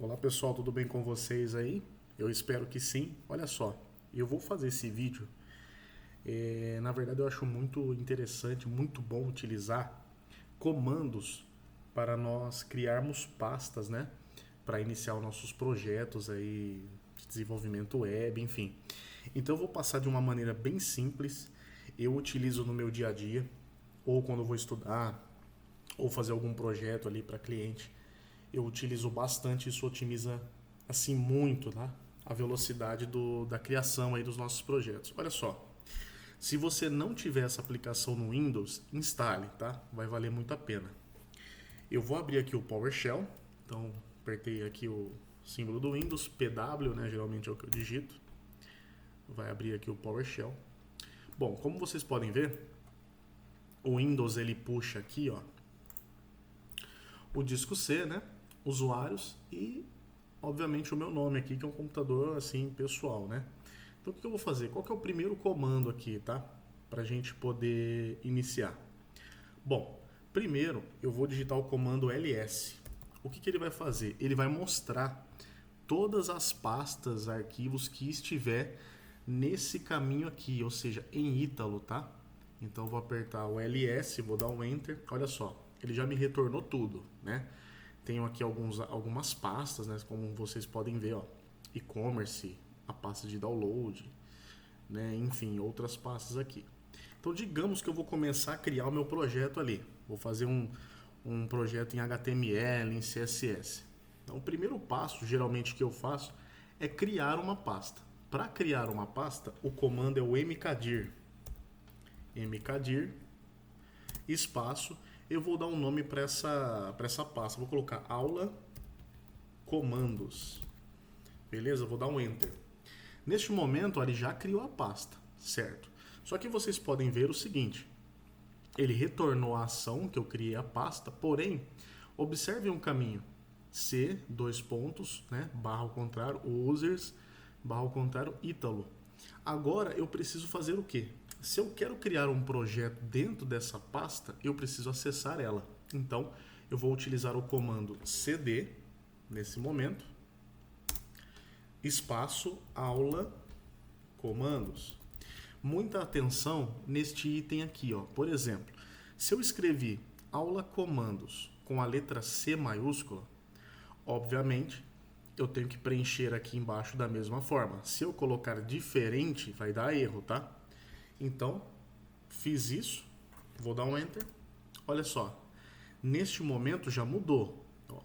Olá pessoal, tudo bem com vocês aí? Eu espero que sim. Olha só, eu vou fazer esse vídeo. Na verdade, eu acho muito interessante, muito bom utilizar comandos para nós criarmos pastas, né? Para iniciar os nossos projetos aí de desenvolvimento web, enfim. Então, eu vou passar de uma maneira bem simples. Eu utilizo no meu dia a dia, ou quando eu vou estudar, ou fazer algum projeto ali para cliente. Eu utilizo bastante, isso otimiza assim muito, tá? A velocidade da criação aí dos nossos projetos. Olha só, se você não tiver essa aplicação no Windows, instale, tá? Vai valer muito a pena. Eu vou abrir aqui o PowerShell, então apertei aqui o símbolo do Windows, PW, né? Geralmente é o que eu digito. Vai abrir aqui o PowerShell. Bom, como vocês podem ver, o Windows ele puxa aqui, ó, o disco C, né? Usuários e obviamente o meu nome aqui, que é um computador assim pessoal, né? Então o que eu vou fazer? Qual que é o primeiro comando aqui, tá? Pra gente poder iniciar. Bom, primeiro eu vou digitar o comando ls. O que ele vai fazer? Ele vai mostrar todas as pastas, arquivos que estiver nesse caminho aqui, ou seja, em Ítalo, tá? Então eu vou apertar o ls, vou dar um enter. Olha só, ele já me retornou tudo, né? Tenho aqui algumas pastas, né? Como vocês podem ver, ó, e-commerce, a pasta de download, né? Enfim, outras pastas aqui. Então, digamos que eu vou começar a criar o meu projeto ali. Vou fazer um projeto em HTML, em CSS. Então, o primeiro passo, geralmente, que eu faço é criar uma pasta. Para criar uma pasta, o comando é o mkdir. Mkdir, espaço, eu vou dar um nome para essa pasta. Vou colocar aula comandos. Beleza? Vou dar um enter. Neste momento, ele já criou a pasta, certo? Só que vocês podem ver o seguinte: ele retornou a ação que eu criei a pasta, porém, observe um caminho. C, dois pontos, né? Barra ao contrário, users, barra ao contrário, Ítalo. Agora eu preciso fazer o quê? Se eu quero criar um projeto dentro dessa pasta, eu preciso acessar ela. Então, eu vou utilizar o comando cd, nesse momento, espaço, aula, comandos. Muita atenção neste item aqui, ó. Por exemplo, se eu escrevi aula comandos com a letra C maiúscula, obviamente eu tenho que preencher aqui embaixo da mesma forma. Se eu colocar diferente, vai dar erro, tá? Então, fiz isso, vou dar um enter. Olha só, neste momento já mudou, ó,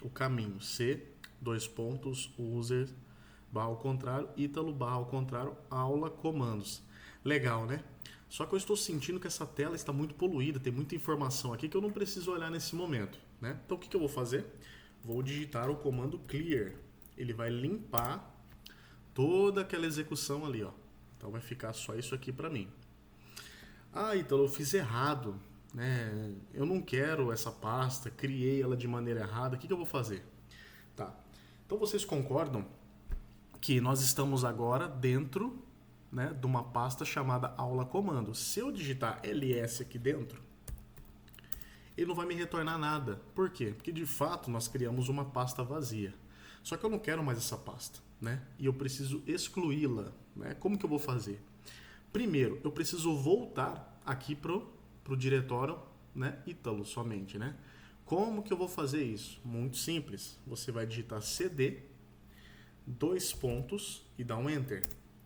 o caminho. C, dois pontos, user, barra ao contrário, Ítalo, barra ao contrário, aula, comandos. Legal, né? Só que eu estou sentindo que essa tela está muito poluída, tem muita informação aqui que eu não preciso olhar nesse momento, né? Então o que eu vou fazer? Vou digitar o comando clear. Ele vai limpar toda aquela execução ali, ó. Então vai ficar só isso aqui para mim. Ah, Ítalo, eu fiz errado, né? Eu não quero essa pasta, criei ela de maneira errada. O que eu vou fazer? Tá. Então vocês concordam que nós estamos agora dentro, né, de uma pasta chamada aula comando. Se eu digitar ls aqui dentro, ele não vai me retornar nada. Por quê? Porque de fato nós criamos uma pasta vazia. Só que eu não quero mais essa pasta, né? E eu preciso excluí-la, né? Como que eu vou fazer? Primeiro, eu preciso voltar aqui pro diretório, né, Ítalo somente, né? Como que eu vou fazer isso? Muito simples. Você vai digitar cd, dois pontos e dar um enter.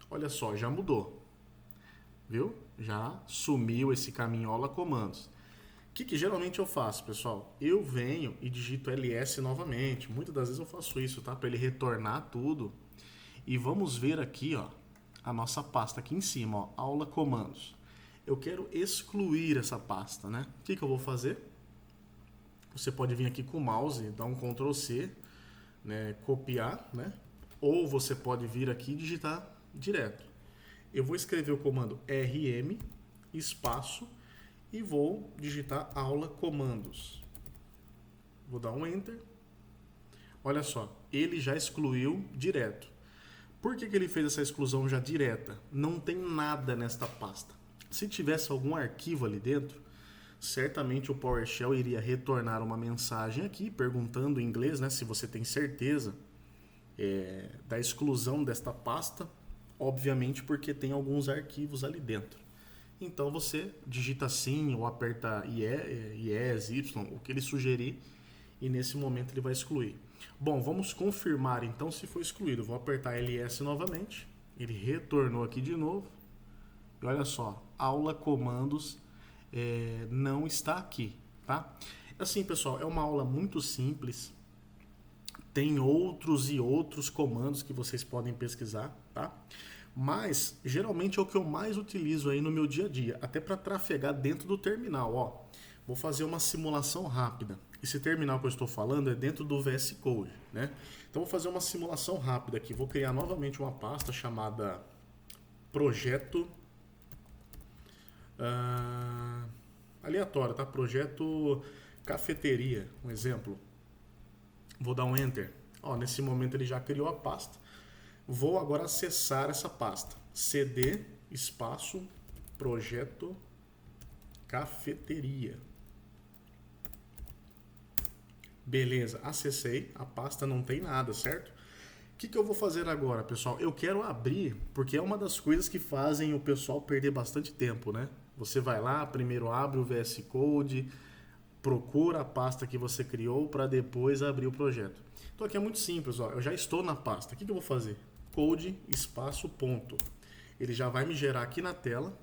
Olha só, já mudou. Viu? Já sumiu esse caminho aula comandos. O que geralmente eu faço, pessoal? Eu venho e digito ls novamente. Muitas das vezes eu faço isso, tá? Para ele retornar tudo. E vamos ver aqui, ó, a nossa pasta aqui em cima, ó, aula comandos. Eu quero excluir essa pasta, né? O que eu vou fazer? Você pode vir aqui com o mouse, dar um Ctrl C, né, copiar, né? Ou você pode vir aqui e digitar direto. Eu vou escrever o comando rm, espaço, e vou digitar aula comandos. Vou dar um enter. Olha só, ele já excluiu direto. Por que ele fez essa exclusão já direta? Não tem nada nesta pasta. Se tivesse algum arquivo ali dentro, certamente o PowerShell iria retornar uma mensagem aqui perguntando em inglês, né, se você tem certeza da exclusão desta pasta, obviamente porque tem alguns arquivos ali dentro. Então você digita sim ou aperta yes, y, o que ele sugerir, e nesse momento ele vai excluir. Bom, vamos confirmar então se foi excluído. Vou apertar ls novamente, ele retornou aqui de novo. E olha só, aula comandos não está aqui, tá? Assim, pessoal, é uma aula muito simples. Tem outros e outros comandos que vocês podem pesquisar, tá? Mas, geralmente é o que eu mais utilizo aí no meu dia a dia, até para trafegar dentro do terminal, ó. Vou fazer uma simulação rápida. Esse terminal que eu estou falando é dentro do VS Code, né? Então, vou fazer uma simulação rápida aqui. Vou criar novamente uma pasta chamada projeto aleatório, tá? Projeto cafeteria, um exemplo. Vou dar um Enter. Ó, nesse momento ele já criou a pasta. Vou agora acessar essa pasta. cd espaço projeto cafeteria. Beleza, acessei. A pasta não tem nada, certo? O que eu vou fazer agora, pessoal? Eu quero abrir, porque é uma das coisas que fazem o pessoal perder bastante tempo, né? Você vai lá, primeiro abre o VS Code, procura a pasta que você criou para depois abrir o projeto. Então aqui é muito simples, ó. Eu já estou na pasta. O que eu vou fazer? Code espaço ponto. Ele já vai me gerar aqui na tela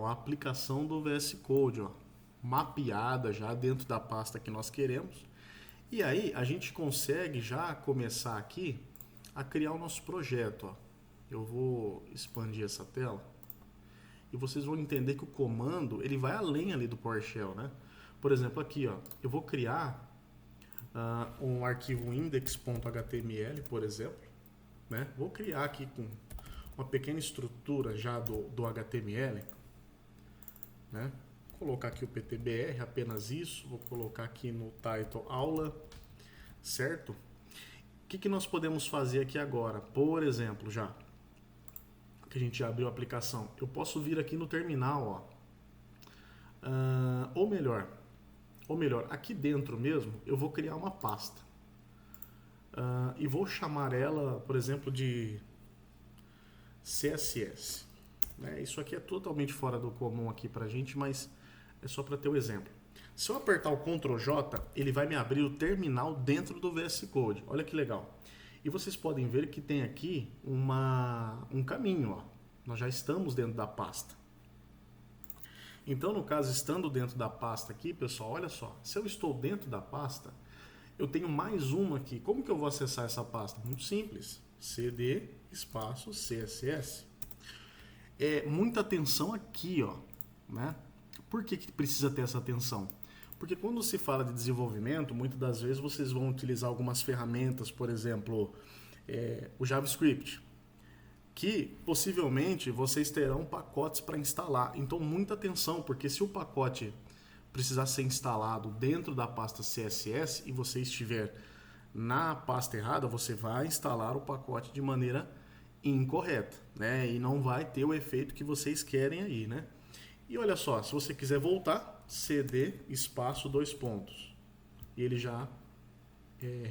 a aplicação do VS Code, ó, mapeada já dentro da pasta que nós queremos. E aí a gente consegue já começar aqui a criar o nosso projeto, ó. Eu vou expandir essa tela e vocês vão entender que o comando ele vai além ali do PowerShell, né? Por exemplo, aqui, ó, eu vou criar um arquivo index.html, por exemplo, né? Vou criar aqui com uma pequena estrutura já do HTML, né? Vou colocar aqui o PTBR, apenas isso. Vou colocar aqui no title aula, certo? O que nós podemos fazer aqui agora? Por exemplo, já que a gente abriu a aplicação, eu posso vir aqui no terminal, ó. Ou melhor, aqui dentro mesmo, eu vou criar uma pasta. E vou chamar ela, por exemplo, de CSS. Né? Isso aqui é totalmente fora do comum aqui pra gente, mas é só para ter o exemplo. Se eu apertar o Ctrl J, ele vai me abrir o terminal dentro do VS Code. Olha que legal. E vocês podem ver que tem aqui um caminho, ó. Nós já estamos dentro da pasta. Então, no caso, estando dentro da pasta aqui, pessoal, olha só. Se eu estou dentro da pasta, eu tenho mais uma aqui. Como que eu vou acessar essa pasta? Muito simples. cd espaço css. Muita atenção aqui, ó, né? Por que precisa ter essa atenção? Porque quando se fala de desenvolvimento, muitas das vezes vocês vão utilizar algumas ferramentas, por exemplo, o JavaScript, que possivelmente vocês terão pacotes para instalar. Então, muita atenção, porque se o pacote precisar ser instalado dentro da pasta CSS e você estiver na pasta errada, você vai instalar o pacote de maneira incorreta, né? E não vai ter o efeito que vocês querem aí, né? E olha só, se você quiser voltar, cd espaço 2 pontos. E ele já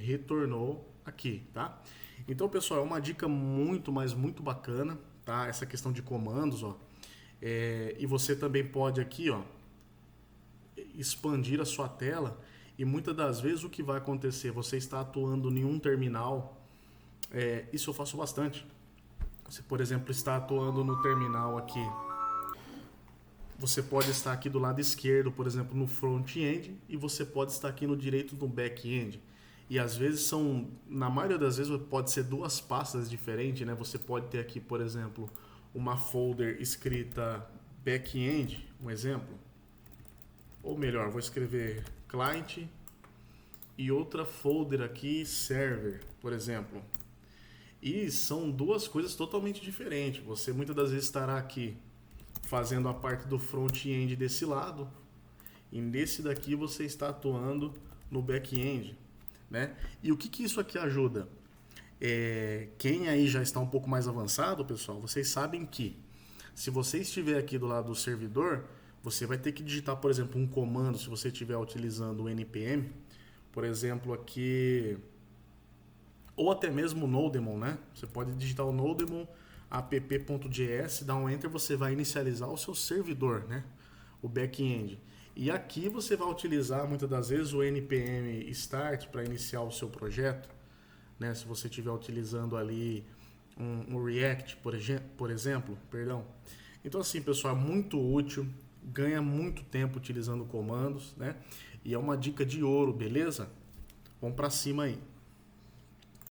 retornou aqui, tá? Então, pessoal, é uma dica muito, mas muito bacana, tá? Essa questão de comandos, ó. E você também pode aqui, ó, expandir a sua tela e muitas das vezes o que vai acontecer, você está atuando em um terminal, isso eu faço bastante. Você, por exemplo, está atuando no terminal aqui. Você pode estar aqui do lado esquerdo, por exemplo, no front-end, e você pode estar aqui no direito no back-end. E às vezes na maioria das vezes pode ser duas pastas diferentes, né? Você pode ter aqui, por exemplo, uma folder escrita back-end, um exemplo. Ou melhor, vou escrever client e outra folder aqui server, por exemplo. E são duas coisas totalmente diferentes. Você muitas das vezes estará aqui fazendo a parte do front-end desse lado, e nesse daqui você está atuando no back-end, né? E o que isso aqui ajuda? Quem aí já está um pouco mais avançado, pessoal, vocês sabem que Se você estiver aqui do lado do servidor, você vai ter que digitar, por exemplo, um comando, se você estiver utilizando o npm, por exemplo, aqui, ou até mesmo o nodemon, né? Você pode digitar o nodemon app.js, dar um enter, você vai inicializar o seu servidor, né? O back-end. E aqui você vai utilizar muitas das vezes o npm start para iniciar o seu projeto, né? Se você estiver utilizando ali um React, por exemplo, perdão. Então assim, pessoal, é muito útil, ganha muito tempo utilizando comandos, né? E é uma dica de ouro, beleza? Vamos para cima aí.